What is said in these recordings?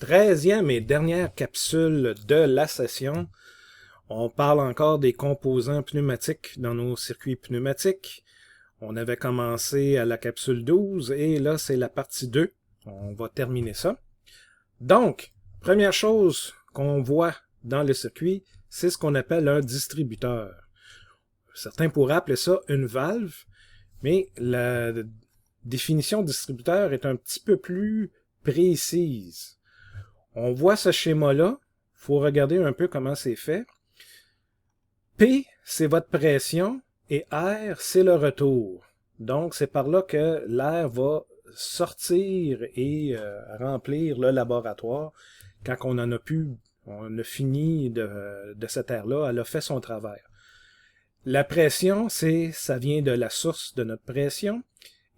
13e et dernière capsule de la session. On parle encore des composants pneumatiques dans nos circuits pneumatiques. On avait commencé à la capsule 12 et là, c'est la partie 2. On va terminer ça. Donc, première chose qu'on voit dans le circuit, c'est ce qu'on appelle un distributeur. Certains pourraient appeler ça une valve, mais la définition de distributeur est un petit peu plus précise. On voit ce schéma-là. Il faut regarder un peu comment c'est fait. P, c'est votre pression et R, c'est le retour. Donc, c'est par là que l'air va sortir et remplir le laboratoire quand on en a pu, on a fini de cet air-là, elle a fait son travail. La pression, ça vient de la source de notre pression.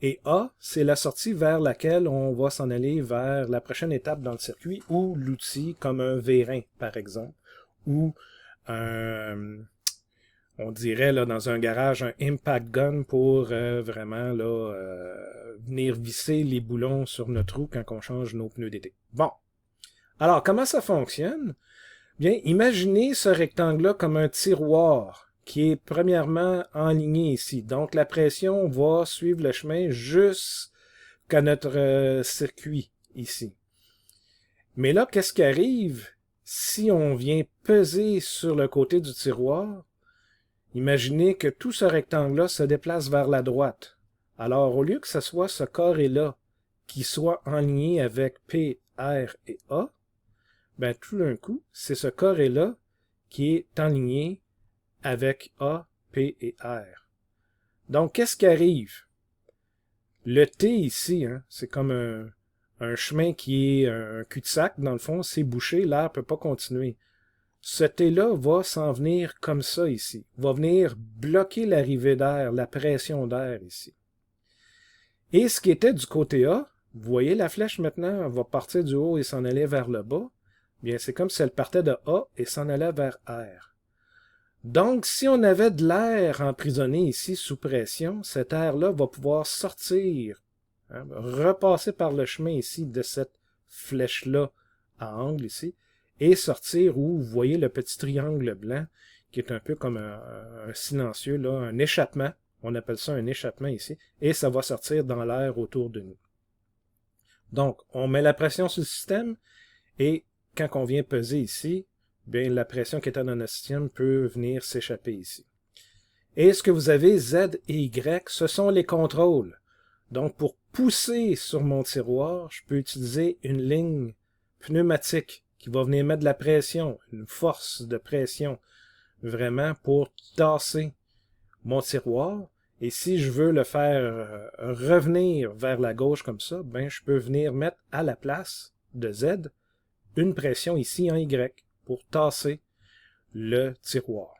Et A, c'est la sortie vers laquelle on va s'en aller vers la prochaine étape dans le circuit ou l'outil comme un vérin, par exemple, ou on dirait là, dans un garage un impact gun pour vraiment là, venir visser les boulons sur notre roue quand on change nos pneus d'été. Bon. Alors, comment ça fonctionne? Bien, imaginez ce rectangle-là comme un tiroir qui est premièrement enligné ici. Donc, la pression va suivre le chemin jusqu'à notre circuit ici. Mais là, qu'est-ce qui arrive si on vient peser sur le côté du tiroir? Imaginez que tout ce rectangle-là se déplace vers la droite. Alors, au lieu que ce soit ce carré-là qui soit enligné avec P, R et A, ben tout d'un coup, c'est ce carré-là qui est enligné avec A, P et R. Donc, qu'est-ce qui arrive? Le T ici, hein, c'est comme un chemin qui est un cul-de-sac, dans le fond, c'est bouché, l'air ne peut pas continuer. Ce T-là va s'en venir comme ça ici, va venir bloquer l'arrivée d'air, la pression d'air ici. Et ce qui était du côté A, vous voyez la flèche maintenant, elle va partir du haut et s'en aller vers le bas. Bien, c'est comme si elle partait de A et s'en allait vers R. Donc, si on avait de l'air emprisonné ici sous pression, cet air-là va pouvoir sortir, hein, repasser par le chemin ici de cette flèche-là à angle ici, et sortir où vous voyez le petit triangle blanc, qui est un peu comme un silencieux, là, un échappement. On appelle ça un échappement ici, et ça va sortir dans l'air autour de nous. Donc, on met la pression sur le système, et quand on vient peser ici, bien, la pression qui est dans notre système peut venir s'échapper ici. Et ce que vous avez, Z et Y, ce sont les contrôles. Donc, pour pousser sur mon tiroir, je peux utiliser une ligne pneumatique qui va venir mettre de la pression, une force de pression, vraiment pour tasser mon tiroir. Et si je veux le faire revenir vers la gauche comme ça, ben, je peux venir mettre à la place de Z une pression ici en Y pour tasser le tiroir.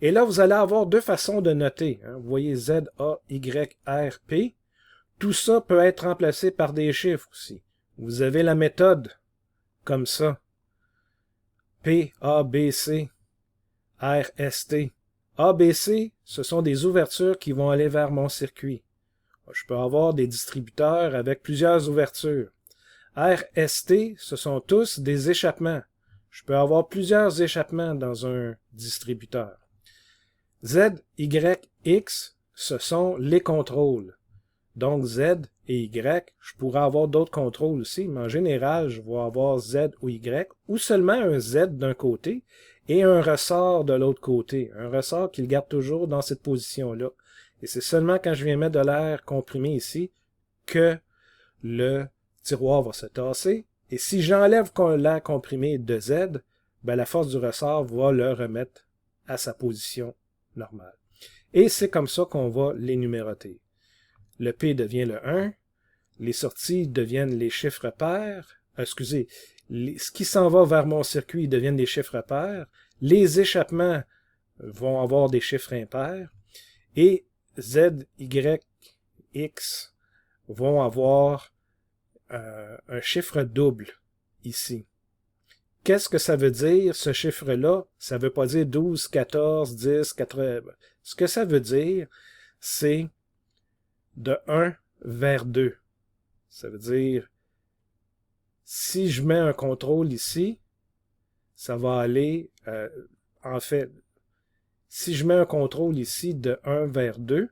Et là, vous allez avoir deux façons de noter. Hein. Vous voyez Z, A, Y, R, P. Tout ça peut être remplacé par des chiffres aussi. Vous avez la méthode comme ça. P, A, B, C, R, S, T. A, B, C, ce sont des ouvertures qui vont aller vers mon circuit. Je peux avoir des distributeurs avec plusieurs ouvertures. R, S, T, ce sont tous des échappements. Je peux avoir plusieurs échappements dans un distributeur. Z, Y, X, ce sont les contrôles. Donc Z et Y, je pourrais avoir d'autres contrôles aussi, mais en général, je vais avoir Z ou Y, ou seulement un Z d'un côté et un ressort de l'autre côté. Un ressort qui le garde toujours dans cette position-là. Et c'est seulement quand je viens mettre de l'air comprimé ici que le tiroir va se tasser. Et si j'enlève l'air comprimé de Z, ben la force du ressort va le remettre à sa position normale. Et c'est comme ça qu'on va les numéroter. Le P devient le 1, les sorties deviennent les chiffres pairs, ce qui s'en va vers mon circuit deviennent des chiffres pairs, les échappements vont avoir des chiffres impairs, et Z, Y, X vont avoir un chiffre double ici. Qu'est-ce que ça veut dire, ce chiffre-là? Ça ne veut pas dire 12, 14, 10, 80. Ce que ça veut dire, c'est de 1 vers 2. Ça veut dire Si je mets un contrôle ici, ça va aller, en fait, si je mets un contrôle ici de 1 vers 2,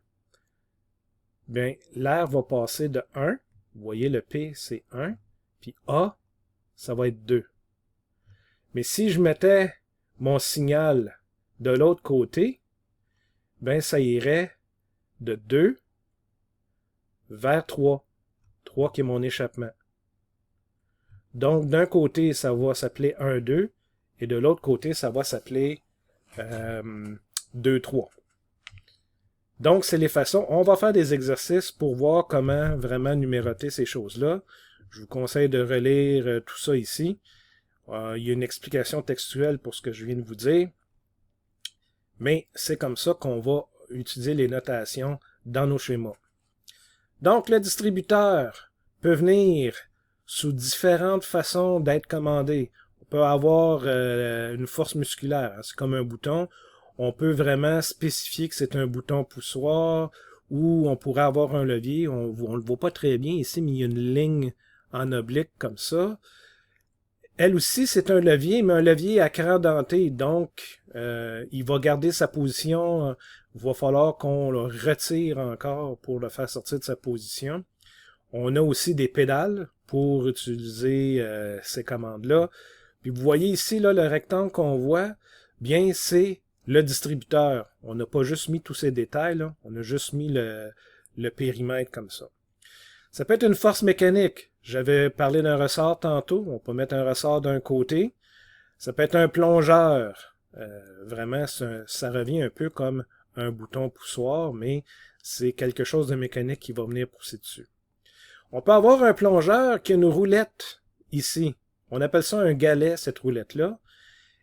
bien, l'air va passer de 1, vous voyez le P c'est 1, puis A, ça va être 2. Mais si je mettais mon signal de l'autre côté, ben ça irait de 2 vers 3. 3 qui est mon échappement. Donc, d'un côté, ça va s'appeler 1, 2, et de l'autre côté, ça va s'appeler 2, 3. Donc, c'est les façons. On va faire des exercices pour voir comment vraiment numéroter ces choses-là. Je vous conseille de relire tout ça ici. Il y a une explication textuelle pour ce que je viens de vous dire. Mais c'est comme ça qu'on va utiliser les notations dans nos schémas. Donc, le distributeur peut venir sous différentes façons d'être commandé. On peut avoir une force musculaire, c'est comme un bouton. On peut vraiment spécifier que c'est un bouton poussoir ou on pourrait avoir un levier. On ne le voit pas très bien ici, mais il y a une ligne en oblique comme ça. Elle aussi, c'est un levier, mais un levier à cran denté. Donc, il va garder sa position. Il va falloir qu'on le retire encore pour le faire sortir de sa position. On a aussi des pédales pour utiliser ces commandes-là. Puis vous voyez ici, là, le rectangle qu'on voit, bien, c'est le distributeur. On n'a pas juste mis tous ces détails, là. On a juste mis le périmètre comme ça. Ça peut être une force mécanique. J'avais parlé d'un ressort tantôt. On peut mettre un ressort d'un côté. Ça peut être un plongeur. Vraiment, ça revient un peu comme un bouton poussoir, mais c'est quelque chose de mécanique qui va venir pousser dessus. On peut avoir un plongeur qui a une roulette ici. On appelle ça un galet, cette roulette-là.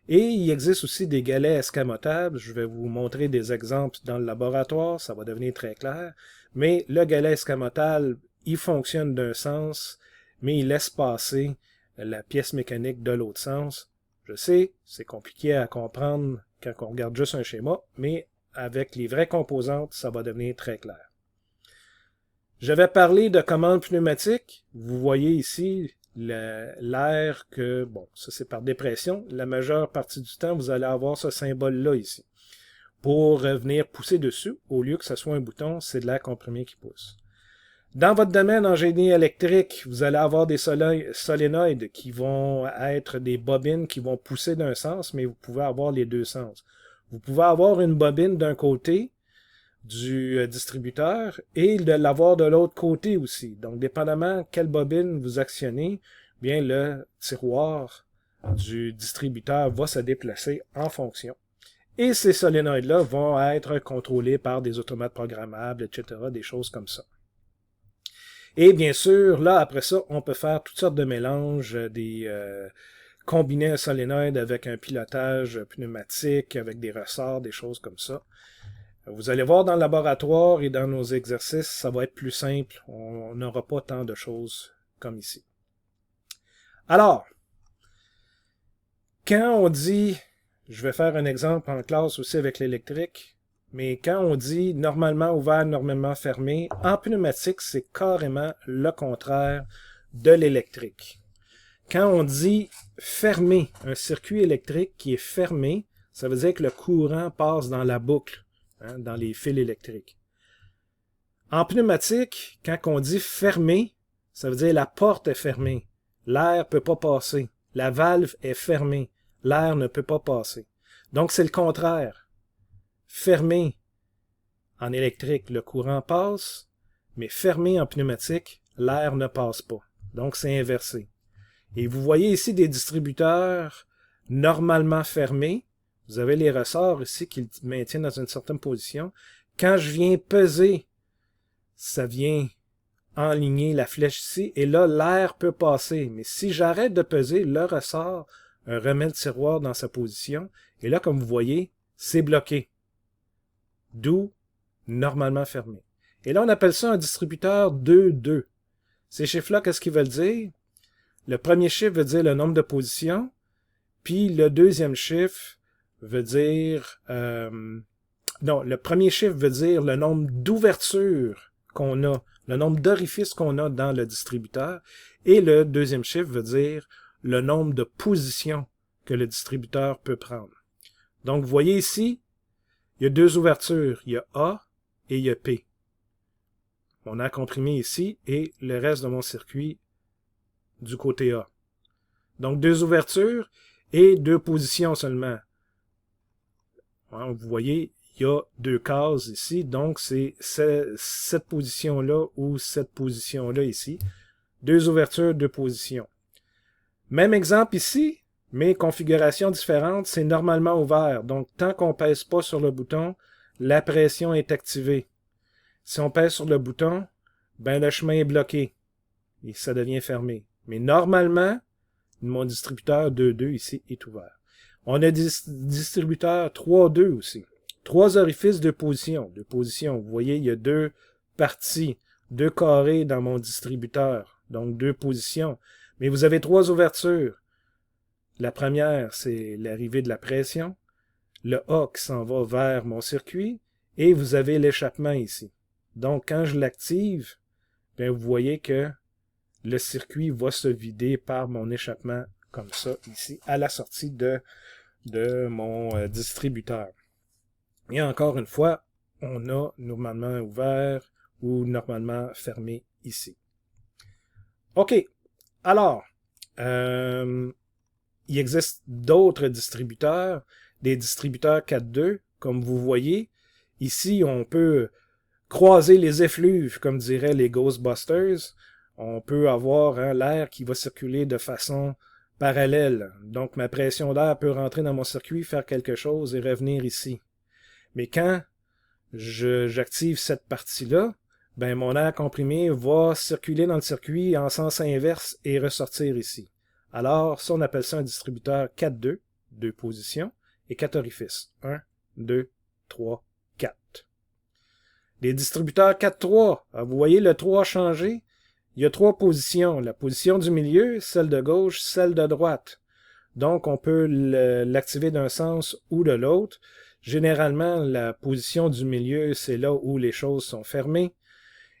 Et il existe aussi des galets escamotables. Je vais vous montrer des exemples dans le laboratoire, ça va devenir très clair. Mais le galet escamotable, il fonctionne d'un sens, mais il laisse passer la pièce mécanique de l'autre sens. Je sais, c'est compliqué à comprendre quand on regarde juste un schéma, mais avec les vraies composantes, ça va devenir très clair. J'avais parlé de commandes pneumatiques. Vous voyez ici l'air que, bon, ça c'est par dépression. La majeure partie du temps, vous allez avoir ce symbole-là ici. Pour venir pousser dessus, au lieu que ce soit un bouton, c'est de l'air comprimé qui pousse. Dans votre domaine en génie électrique, vous allez avoir des solénoïdes qui vont être des bobines qui vont pousser d'un sens, mais vous pouvez avoir les deux sens. Vous pouvez avoir une bobine d'un côté du distributeur et de l'avoir de l'autre côté aussi. Donc, dépendamment quelle bobine vous actionnez, bien le tiroir du distributeur va se déplacer en fonction. Et ces solénoïdes-là vont être contrôlés par des automates programmables, etc., des choses comme ça. Et bien sûr, là, après ça, on peut faire toutes sortes de mélanges, combiner un solénoïde avec un pilotage pneumatique, avec des ressorts, des choses comme ça. Vous allez voir dans le laboratoire et dans nos exercices, ça va être plus simple. On n'aura pas tant de choses comme ici. Alors, quand on dit, je vais faire un exemple en classe aussi avec l'électrique, mais quand on dit normalement ouvert, normalement fermé, en pneumatique, c'est carrément le contraire de l'électrique. Quand on dit fermé, un circuit électrique qui est fermé, ça veut dire que le courant passe dans la boucle, dans les fils électriques. En pneumatique, quand on dit fermé, ça veut dire la porte est fermée, l'air ne peut pas passer, la valve est fermée, l'air ne peut pas passer. Donc c'est le contraire. Fermé en électrique, le courant passe, mais fermé en pneumatique, l'air ne passe pas. Donc c'est inversé. Et vous voyez ici des distributeurs normalement fermés. Vous avez les ressorts ici qui le maintiennent dans une certaine position. Quand je viens peser, ça vient enligner la flèche ici, et là, l'air peut passer. Mais si j'arrête de peser, le ressort remet le tiroir dans sa position, et là, comme vous voyez, c'est bloqué. D'où normalement fermé. Et là, on appelle ça un distributeur 2-2. Ces chiffres-là, qu'est-ce qu'ils veulent dire? Le premier chiffre veut dire le nombre de positions, puis le deuxième chiffre veut dire... non, le premier chiffre veut dire le nombre d'ouvertures qu'on a, le nombre d'orifices qu'on a dans le distributeur, Et le deuxième chiffre veut dire le nombre de positions que le distributeur peut prendre. Donc, vous voyez ici, il y a deux ouvertures. Il y a A et il y a P. On a comprimé ici et le reste de mon circuit du côté A. Donc, deux ouvertures et deux positions seulement. Vous voyez, il y a deux cases ici, donc c'est cette position-là ou cette position-là ici. Deux ouvertures, deux positions. Même exemple ici, mais configuration différente, c'est normalement ouvert. Donc, tant qu'on ne pèse pas sur le bouton, la pression est activée. Si on pèse sur le bouton, ben le chemin est bloqué et ça devient fermé. Mais normalement, mon distributeur 2.2 ici est ouvert. On a des distributeurs 3.2 aussi. Trois orifices de position. De position. Vous voyez, il y a deux parties, deux carrés dans mon distributeur. Donc, deux positions. Mais vous avez trois ouvertures. La première, c'est l'arrivée de la pression. Le A qui s'en va vers mon circuit. Et vous avez l'échappement ici. Donc, quand je l'active, bien, vous voyez que le circuit va se vider par mon échappement comme ça, ici, à la sortie de mon distributeur. Et encore une fois, on a normalement ouvert ou normalement fermé ici. OK. Alors, il existe d'autres distributeurs, des distributeurs 4.2, comme vous voyez. Ici, on peut croiser les effluves, comme diraient les Ghostbusters. On peut avoir l'air qui va circuler de façon parallèle. Donc, ma pression d'air peut rentrer dans mon circuit, faire quelque chose et revenir ici. Mais quand j'active cette partie-là, ben mon air comprimé va circuler dans le circuit en sens inverse et ressortir ici. Alors, ça, on appelle ça un distributeur 4.2, deux positions, et 4 orifices. 1, 2, 3, 4. Les distributeurs 4.3, vous voyez le 3 a changé? Il y a trois positions. La position du milieu, celle de gauche, celle de droite. Donc, on peut l'activer d'un sens ou de l'autre. Généralement, la position du milieu, c'est là où les choses sont fermées.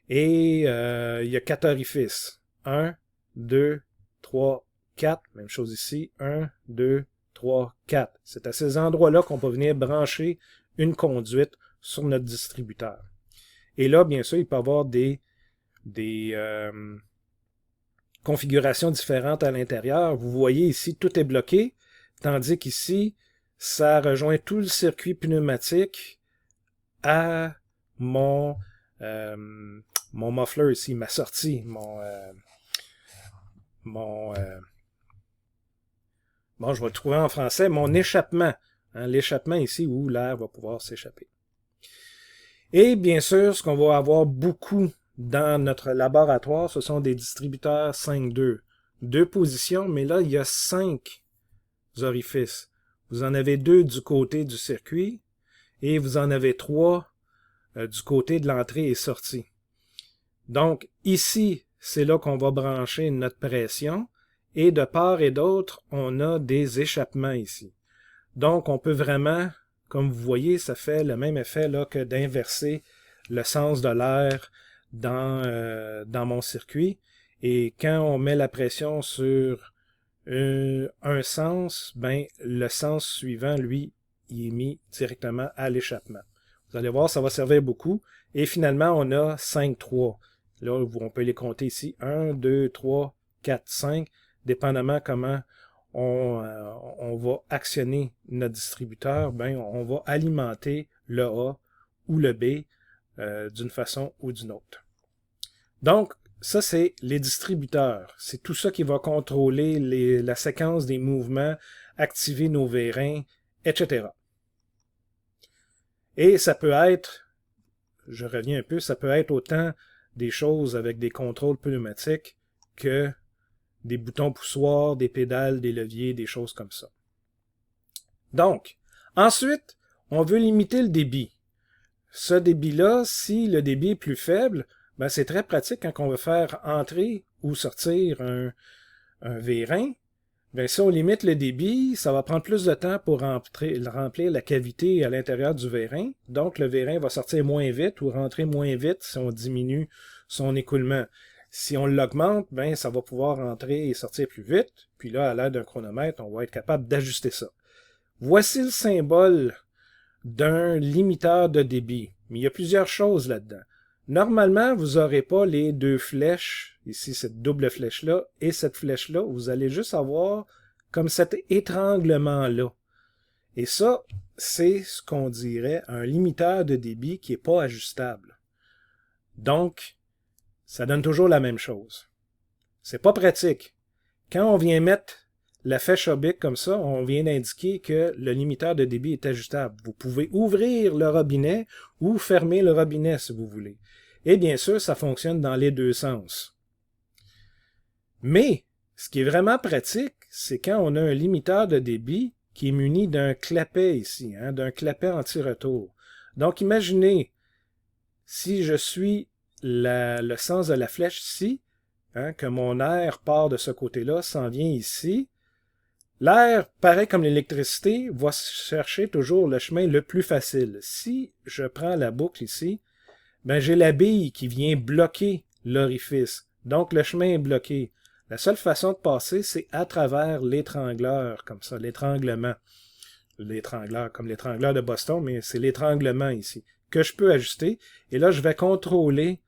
Et il y a 4 orifices. 1, 2, 3, 4. Même chose ici. 1, 2, 3, 4. C'est à ces endroits-là qu'on peut venir brancher une conduite sur notre distributeur. Et là, bien sûr, il peut y avoir des configurations différentes à l'intérieur. Vous voyez ici, tout est bloqué, tandis qu'ici, ça rejoint tout le circuit pneumatique à mon muffler ici, ma sortie, bon, je vais le trouver en français, mon échappement. L'échappement ici où l'air va pouvoir s'échapper. Et bien sûr, ce qu'on va avoir beaucoup dans notre laboratoire, ce sont des distributeurs 5.2. Deux positions, mais là, il y a 5 orifices. Vous en avez 2 du côté du circuit et vous en avez 3 du côté de l'entrée et sortie. Donc, ici, c'est là qu'on va brancher notre pression et de part et d'autre, on a des échappements ici. Donc, on peut vraiment, comme vous voyez, ça fait le même effet là, que d'inverser le sens de l'air dans mon circuit. Et quand on met la pression sur un sens, ben le sens suivant, lui, il est mis directement à l'échappement. Vous allez voir, ça va servir beaucoup. Et finalement, on a 5, 3. Là, on peut les compter ici. 1, 2, 3, 4, 5, dépendamment comment on va actionner notre distributeur, ben on va alimenter le A ou le B d'une façon ou d'une autre. Donc, ça, c'est les distributeurs. C'est tout ça qui va contrôler la séquence des mouvements, activer nos vérins, etc. Et ça peut être, je reviens un peu, ça peut être autant des choses avec des contrôles pneumatiques que des boutons poussoirs, des pédales, des leviers, des choses comme ça. Donc, ensuite, on veut limiter le débit. Ce débit-là, si le débit est plus faible, ben c'est très pratique quand on veut faire entrer ou sortir un vérin. Ben, si on limite le débit, ça va prendre plus de temps pour remplir la cavité à l'intérieur du vérin. Donc, le vérin va sortir moins vite ou rentrer moins vite si on diminue son écoulement. Si on l'augmente, ben ça va pouvoir entrer et sortir plus vite. Puis là, à l'aide d'un chronomètre, on va être capable d'ajuster ça. Voici le symbole d'un limiteur de débit. Mais il y a plusieurs choses là-dedans. Normalement, vous n'aurez pas les deux flèches, ici cette double flèche-là et cette flèche-là. Vous allez juste avoir comme cet étranglement-là. Et ça, c'est ce qu'on dirait un limiteur de débit qui n'est pas ajustable. Donc, ça donne toujours la même chose. C'est pas pratique. Quand on vient mettre la flèche oblique comme ça, on vient d'indiquer que le limiteur de débit est ajustable. Vous pouvez ouvrir le robinet ou fermer le robinet si vous voulez. Et bien sûr, ça fonctionne dans les deux sens. Mais, ce qui est vraiment pratique, c'est quand on a un limiteur de débit qui est muni d'un clapet ici, hein, d'un clapet anti-retour. Donc, imaginez, si je suis le sens de la flèche ici, hein, que mon air part de ce côté-là, s'en vient ici, l'air, pareil comme l'électricité, va chercher toujours le chemin le plus facile. Si je prends la boucle ici, ben j'ai la bille qui vient bloquer l'orifice. Donc le chemin est bloqué. La seule façon de passer, c'est à travers l'étrangleur, comme ça, l'étranglement. L'étrangleur, comme l'étrangleur de Boston, mais c'est l'étranglement ici, que je peux ajuster. Et là, je vais contrôler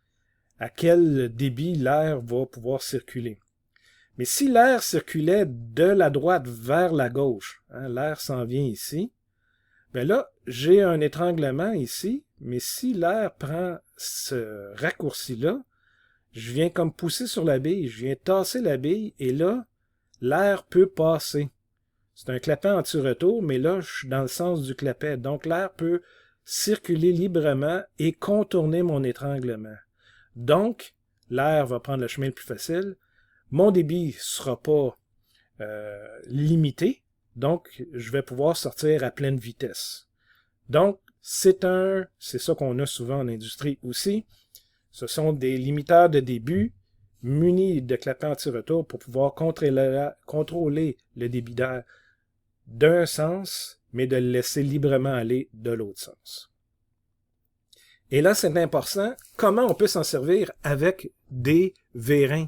à quel débit l'air va pouvoir circuler. Mais si l'air circulait de la droite vers la gauche, hein, l'air s'en vient ici, bien là, j'ai un étranglement ici, mais si l'air prend ce raccourci-là, je viens comme pousser sur la bille, je viens tasser la bille, et là, l'air peut passer. C'est un clapet anti-retour, mais là, je suis dans le sens du clapet. Donc, l'air peut circuler librement et contourner mon étranglement. Donc, l'air va prendre le chemin le plus facile. Mon débit ne sera pas limité, donc je vais pouvoir sortir à pleine vitesse. Donc, c'est ça qu'on a souvent en industrie aussi. Ce sont des limiteurs de débit munis de clapets anti-retour pour pouvoir contrôler le débit d'air d'un sens, mais de le laisser librement aller de l'autre sens. Et là, c'est important, comment on peut s'en servir avec des vérins,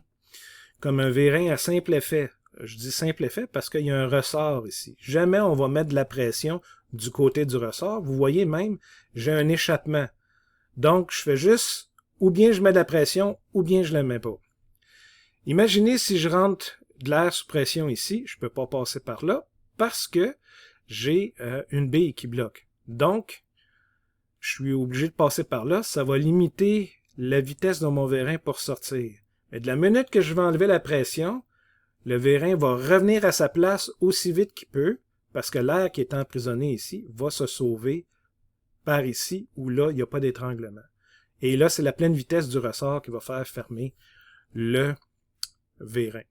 comme un vérin à simple effet. Je dis simple effet parce qu'il y a un ressort ici. Jamais on va mettre de la pression du côté du ressort. Vous voyez même, j'ai un échappement. Donc, je fais juste, ou bien je mets de la pression, ou bien je ne la mets pas. Imaginez si je rentre de l'air sous pression ici, je ne peux pas passer par là, parce que j'ai une bille qui bloque. Donc, je suis obligé de passer par là, ça va limiter la vitesse de mon vérin pour sortir. Mais de la minute que je vais enlever la pression, le vérin va revenir à sa place aussi vite qu'il peut, parce que l'air qui est emprisonné ici va se sauver par ici, où là, il n'y a pas d'étranglement. Et là, c'est la pleine vitesse du ressort qui va faire fermer le vérin.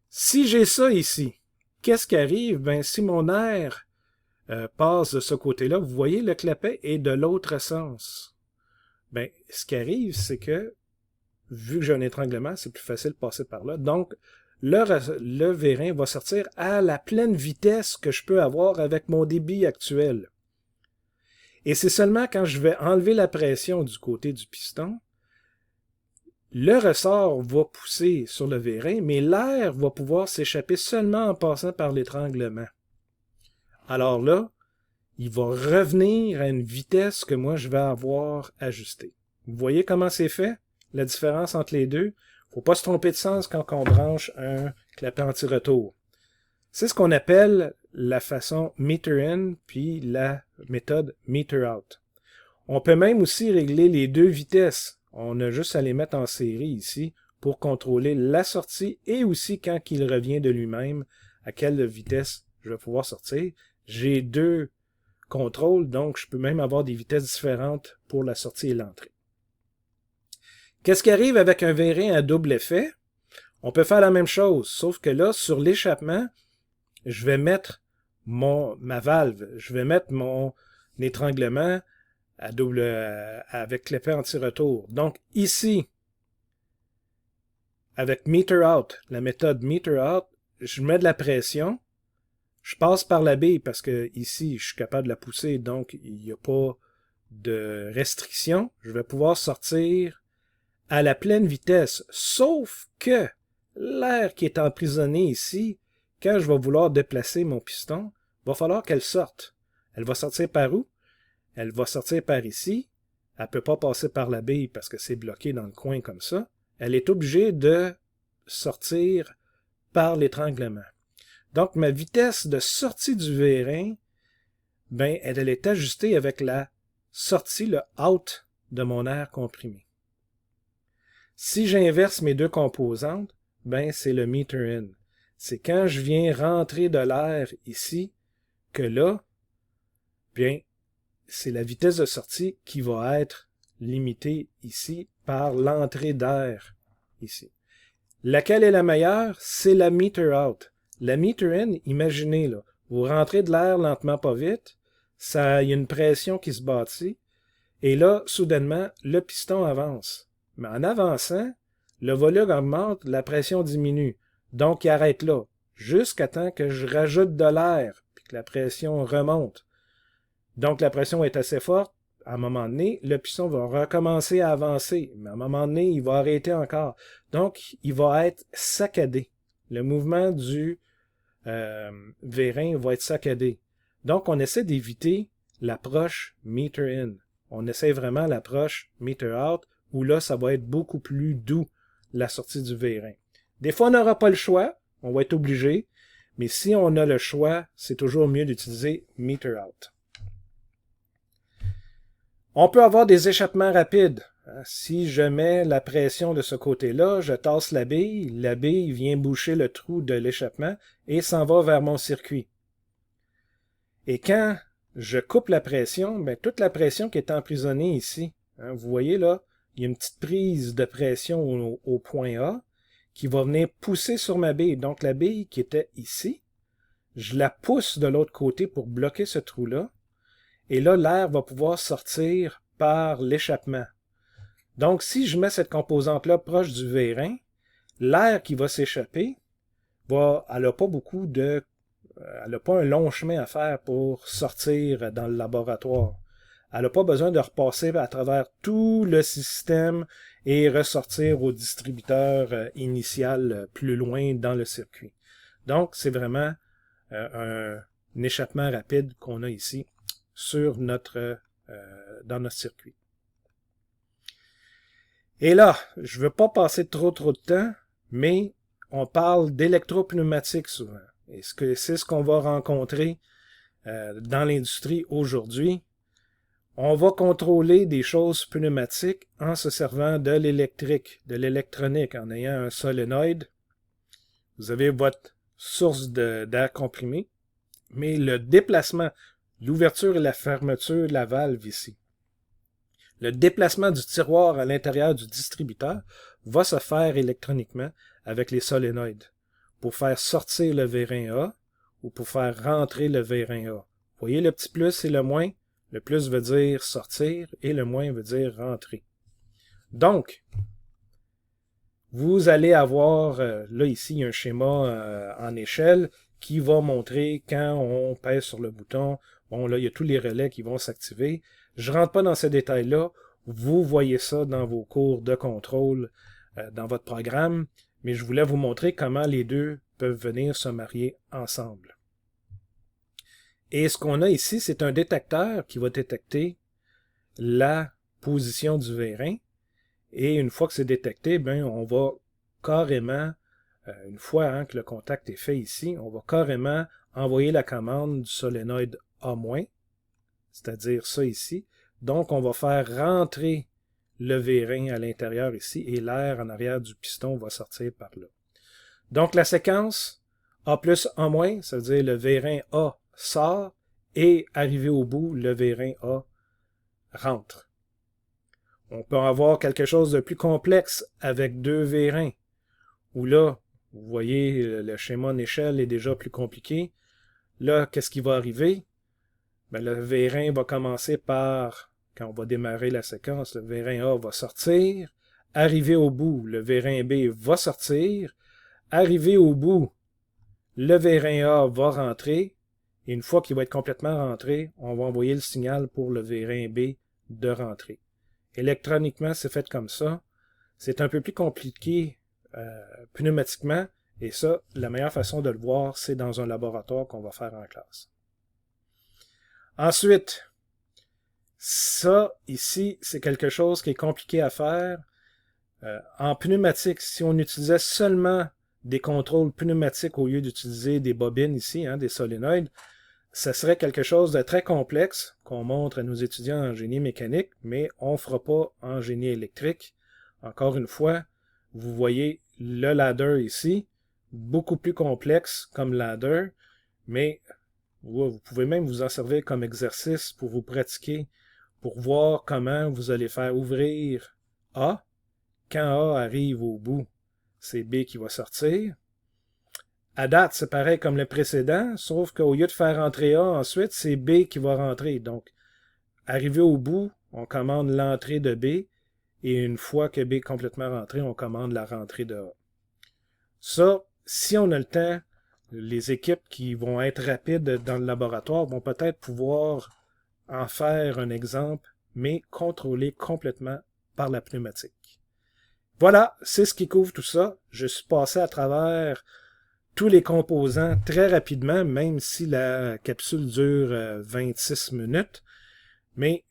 Si j'ai ça ici, qu'est-ce qui arrive? Ben, si mon air passe de ce côté-là, vous voyez, le clapet est de l'autre sens. Ben, ce qui arrive, c'est que, vu que j'ai un étranglement, c'est plus facile de passer par là. Donc, le vérin va sortir à la pleine vitesse que je peux avoir avec mon débit actuel. Et c'est seulement quand je vais enlever la pression du côté du piston, le ressort va pousser sur le vérin, mais l'air va pouvoir s'échapper seulement en passant par l'étranglement. Alors là, il va revenir à une vitesse que moi je vais avoir ajustée. Vous voyez comment c'est fait? La différence entre les deux? Faut pas se tromper de sens quand on branche un clapet anti-retour. C'est ce qu'on appelle la façon meter in puis la méthode meter out. On peut même aussi régler les deux vitesses. On a juste à les mettre en série ici pour contrôler la sortie et aussi quand il revient de lui-même, à quelle vitesse je vais pouvoir sortir. J'ai deux contrôles, donc je peux même avoir des vitesses différentes pour la sortie et l'entrée. Qu'est-ce qui arrive avec un vérin à double effet? On peut faire la même chose, sauf que là, sur l'échappement, je vais mettre ma valve, je vais mettre mon étranglement avec clapet anti-retour. Donc ici, avec meter out, la méthode meter out, je mets de la pression, je passe par la bille parce que ici, je suis capable de la pousser, donc il n'y a pas de restriction. Je vais pouvoir sortir à la pleine vitesse, sauf que l'air qui est emprisonné ici, quand je vais vouloir déplacer mon piston, va falloir qu'elle sorte. Elle va sortir par où? Elle va sortir par ici. Elle ne peut pas passer par la bille parce que c'est bloqué dans le coin comme ça. Elle est obligée de sortir par l'étranglement. Donc, ma vitesse de sortie du vérin, ben, elle est ajustée avec la sortie, le out de mon air comprimé. Si j'inverse mes deux composantes, ben, c'est le meter in. C'est quand je viens rentrer de l'air ici que là, bien, c'est la vitesse de sortie qui va être limitée ici par l'entrée d'air ici. Laquelle est la meilleure? C'est la meter out. La meter in, imaginez, là, vous rentrez de l'air lentement, pas vite, il y a une pression qui se bâtit, et là, soudainement, le piston avance. Mais en avançant, le volume augmente, la pression diminue. Donc, il arrête là, jusqu'à temps que je rajoute de l'air, puis que la pression remonte. Donc, la pression est assez forte. À un moment donné, le piston va recommencer à avancer, mais à un moment donné, il va arrêter encore. Donc, il va être saccadé. Le mouvement du vérin va être saccadé. Donc, on essaie d'éviter l'approche meter in. On essaie vraiment l'approche meter out, où là, ça va être beaucoup plus doux, la sortie du vérin. Des fois, on n'aura pas le choix, on va être obligé, mais si on a le choix, c'est toujours mieux d'utiliser meter out. On peut avoir des échappements rapides. Si je mets la pression de ce côté-là, je tasse la bille vient boucher le trou de l'échappement et s'en va vers mon circuit. Et quand je coupe la pression, bien, toute la pression qui est emprisonnée ici, vous voyez là, il y a une petite prise de pression au point A qui va venir pousser sur ma bille. Donc la bille qui était ici, je la pousse de l'autre côté pour bloquer ce trou-là. Et là, l'air va pouvoir sortir par l'échappement. Donc, si je mets cette composante-là proche du vérin, l'air qui va s'échapper, elle n'a pas elle n'a pas un long chemin à faire pour sortir dans le laboratoire. Elle n'a pas besoin de repasser à travers tout le système et ressortir au distributeur initial plus loin dans le circuit. Donc, c'est vraiment un échappement rapide qu'on a ici sur dans notre circuit. Et là, je ne veux pas passer trop de temps, mais on parle d'électropneumatique souvent. Et c'est ce qu'on va rencontrer dans l'industrie aujourd'hui. On va contrôler des choses pneumatiques en se servant de l'électrique, de l'électronique, en ayant un solénoïde. Vous avez votre source d'air comprimé, mais le déplacement, l'ouverture et la fermeture de la valve ici, le déplacement du tiroir à l'intérieur du distributeur va se faire électroniquement avec les solénoïdes pour faire sortir le vérin A ou pour faire rentrer le vérin A. Vous voyez le petit plus et le moins? Le plus veut dire sortir et le moins veut dire rentrer. Donc, vous allez avoir, là ici, un schéma en échelle qui va montrer quand on pèse sur le bouton. Bon, là, il y a tous les relais qui vont s'activer. Je ne rentre pas dans ces détails-là. Vous voyez ça dans vos cours de contrôle dans votre programme, mais je voulais vous montrer comment les deux peuvent venir se marier ensemble. Et ce qu'on a ici, c'est un détecteur qui va détecter la position du vérin. Et une fois que c'est détecté, ben, on va carrément, une fois que le contact est fait ici, on va carrément envoyer la commande du solénoïde A-, c'est-à-dire ça ici. Donc, on va faire rentrer le vérin à l'intérieur ici et l'air en arrière du piston va sortir par là. Donc, la séquence A plus A-, ça veut dire le vérin A sort et arrivé au bout, le vérin A rentre. On peut avoir quelque chose de plus complexe avec deux vérins, où là, vous voyez, le schéma en échelle est déjà plus compliqué. Là, qu'est-ce qui va arriver? Ben, le vérin va commencer par, quand on va démarrer la séquence, le vérin A va sortir. Arrivé au bout, le vérin B va sortir. Arrivé au bout, le vérin A va rentrer. Et une fois qu'il va être complètement rentré, on va envoyer le signal pour le vérin B de rentrer. Électroniquement, c'est fait comme ça. C'est un peu plus compliqué pneumatiquement, et ça, la meilleure façon de le voir, c'est dans un laboratoire qu'on va faire en classe. Ensuite, ça, ici, c'est quelque chose qui est compliqué à faire. En pneumatique, si on utilisait seulement des contrôles pneumatiques au lieu d'utiliser des bobines ici, des solénoïdes, ça serait quelque chose de très complexe qu'on montre à nos étudiants en génie mécanique, mais on ne fera pas en génie électrique. Encore une fois, vous voyez le ladder ici, beaucoup plus complexe comme ladder, mais vous pouvez même vous en servir comme exercice pour vous pratiquer, pour voir comment vous allez faire ouvrir A. Quand A arrive au bout, c'est B qui va sortir. À date, c'est pareil comme le précédent, sauf qu'au lieu de faire entrer A ensuite, c'est B qui va rentrer. Donc, arrivé au bout, on commande l'entrée de B, et une fois que B est complètement rentré, on commande la rentrée de A. Ça, si on a le temps, les équipes qui vont être rapides dans le laboratoire vont peut-être pouvoir en faire un exemple, mais contrôlé complètement par la pneumatique. Voilà, c'est ce qui couvre tout ça. Je suis passé à travers tous les composants très rapidement, même si la capsule dure 26 minutes. Mais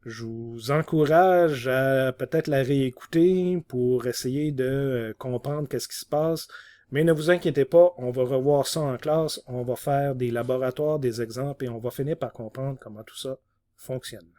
je vous encourage à peut-être la réécouter pour essayer de comprendre qu'est-ce qui se passe. Mais ne vous inquiétez pas, on va revoir ça en classe, on va faire des laboratoires, des exemples et on va finir par comprendre comment tout ça fonctionne.